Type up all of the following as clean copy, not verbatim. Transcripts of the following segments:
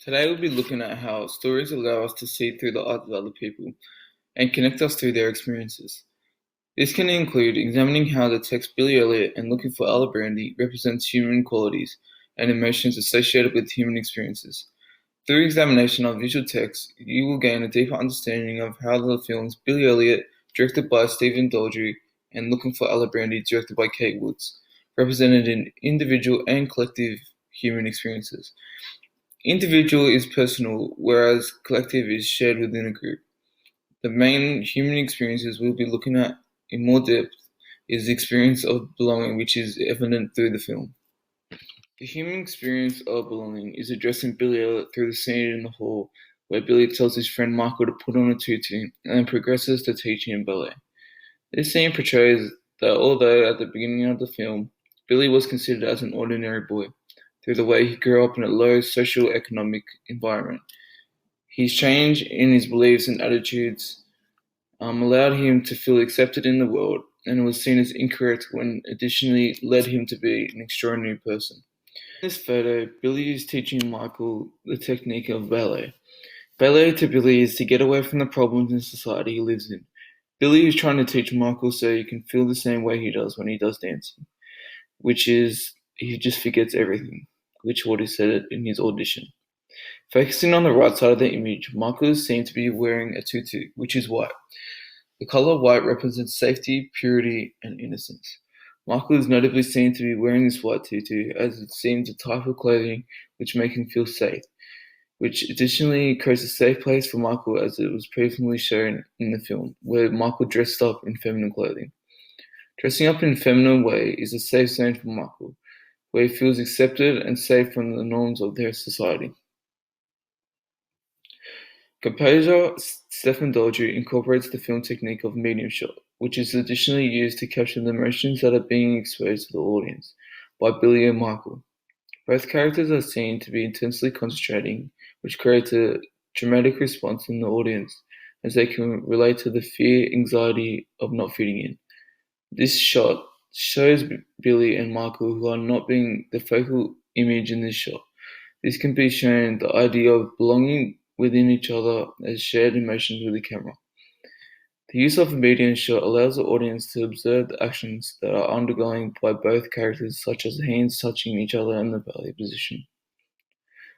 Today we'll be looking at how stories allow us to see through the eyes of other people and connect us through their experiences. This can include examining how the text Billy Elliot and Looking for Ella Brandy represents human qualities and emotions associated with human experiences. Through examination of visual text, you will gain a deeper understanding of how the films Billy Elliot, directed by Stephen Daldry, and Looking for Ella Brandy, directed by Kate Woods, represented in individual and collective human experiences. Individual is personal, whereas collective is shared within a group. The main human experiences we'll be looking at in more depth is the experience of belonging, which is evident through the film. The human experience of belonging is addressed in Billy Elliot through the scene in the hall where Billy tells his friend Michael to put on a tutu and then progresses to teaching him ballet. This scene portrays that although at the beginning of the film, Billy was considered as an ordinary boy, through the way he grew up in a low socio-economic environment, his change in his beliefs and attitudes allowed him to feel accepted in the world, and was seen as incorrect when additionally led him to be an extraordinary person. In this photo, Billy is teaching Michael the technique of ballet. Ballet to Billy is to get away from the problems in society he lives in. Billy is trying to teach Michael so he can feel the same way he does when he does dancing, which is he just forgets everything, which what he said in his audition. Focusing on the right side of the image, Michael is seen to be wearing a tutu, which is white. The color white represents safety, purity, and innocence. Michael is notably seen to be wearing this white tutu as it seems a type of clothing which make him feel safe, which additionally creates a safe place for Michael as it was previously shown in the film, where Michael dressed up in feminine clothing. Dressing up in a feminine way is a safe zone for Michael, where he feels accepted and safe from the norms of their society. Composer Stephen Daldry incorporates the film technique of medium shot, which is additionally used to capture the emotions that are being exposed to the audience by Billy and Michael. Both characters are seen to be intensely concentrating, which creates a dramatic response in the audience as they can relate to the fear, anxiety of not fitting in. This shot shows Billy and Michael who are not being the focal image in this shot. This can be shown the idea of belonging within each other as shared emotions with the camera. The use of a medium shot allows the audience to observe the actions that are undergoing by both characters, such as hands touching each other in the ballet position.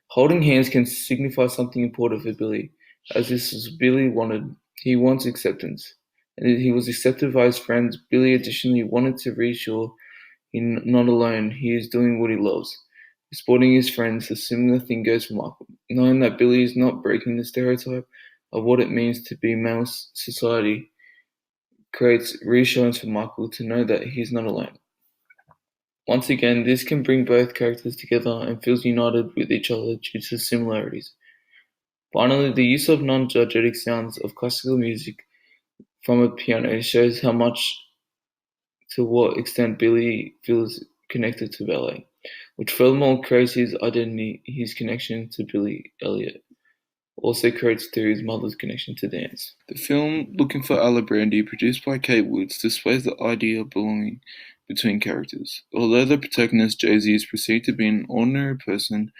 Holding hands can signify something important for Billy, as this is Billy wanted. He wants acceptance, and he was accepted by his friends. Billy additionally wanted to reassure he's not alone. He is doing what he loves. Supporting his friends, a similar thing goes for Michael. Knowing that Billy is not breaking the stereotype of what it means to be male society creates reassurance for Michael to know that he's not alone. Once again, this can bring both characters together and feels united with each other due to similarities. Finally, the use of non-diegetic sounds of classical music from a piano shows how much to what extent Billy feels connected to ballet, which furthermore creates his identity. His connection to Billy Elliot also creates through his mother's connection to dance. The film Looking for Ella Brandy, produced by Kate Woods, displays the idea of belonging between characters. Although the protagonist Josie is perceived to be an ordinary person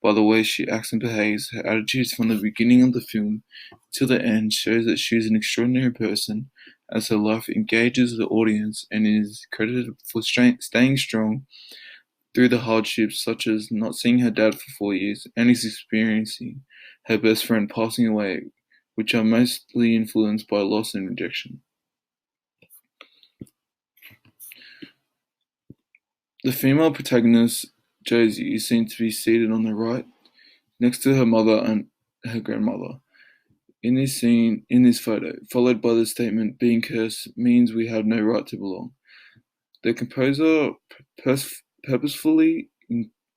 by the way she acts and behaves, her attitudes from the beginning of the film till the end shows that she is an extraordinary person, as her life engages the audience and is credited for staying strong through the hardships such as not seeing her dad for 4 years and experiencing her best friend passing away, which are mostly influenced by loss and rejection. The female protagonist, Josie, is seen to be seated on the right, next to her mother and her grandmother. In this photo, followed by the statement, "Being cursed means we have no right to belong." The composer purposefully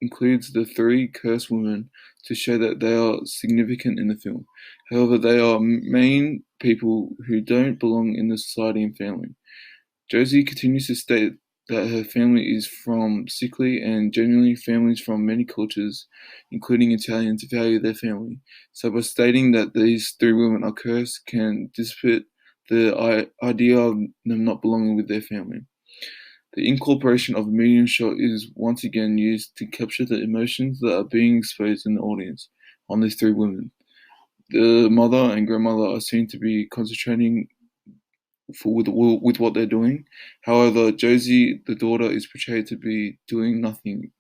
includes the three cursed women to show that they are significant in the film. However, they are main people who don't belong in the society and family. Josie continues to state that her family is from sickly and genuinely families from many cultures, including Italians, value their family. So by stating that these three women are cursed can dissipate the idea of them not belonging with their family. The incorporation of a medium shot is once again used to capture the emotions that are being exposed in the audience, on these three women. The mother and grandmother are seen to be concentrating with what they're doing. However, Josie, the daughter, is portrayed to be doing nothing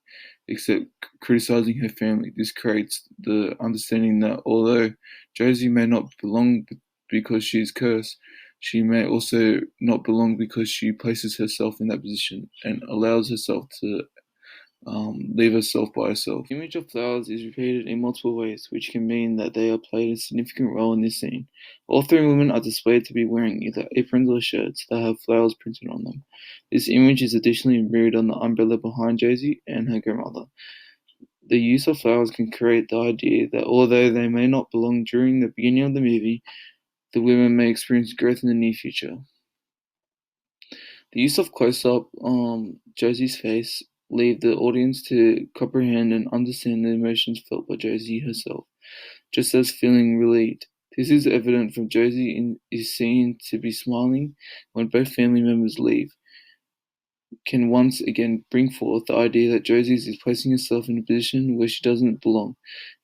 except criticizing her family. This creates the understanding that although Josie may not belong because she is cursed, she may also not belong because she places herself in that position and allows herself to leave herself by herself. The image of flowers is repeated in multiple ways, which can mean that they are played a significant role in this scene. All three women are displayed to be wearing either aprons or shirts that have flowers printed on them. This image is additionally mirrored on the umbrella behind Josie and her grandmother. The use of flowers can create the idea that although they may not belong during the beginning of the movie, the women may experience growth in the near future. The use of close-up Josie's face leave the audience to comprehend and understand the emotions felt by Josie herself, just as feeling relieved. This is evident from Josie is seen to be smiling when both family members leave, can once again bring forth the idea that Josie is placing herself in a position where she doesn't belong,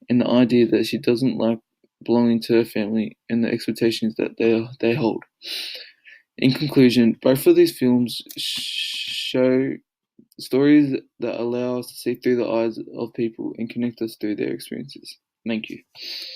and the idea that she doesn't like belonging to her family and the expectations that they hold. In conclusion, both of these films show stories that allow us to see through the eyes of people and connect us through their experiences. Thank you.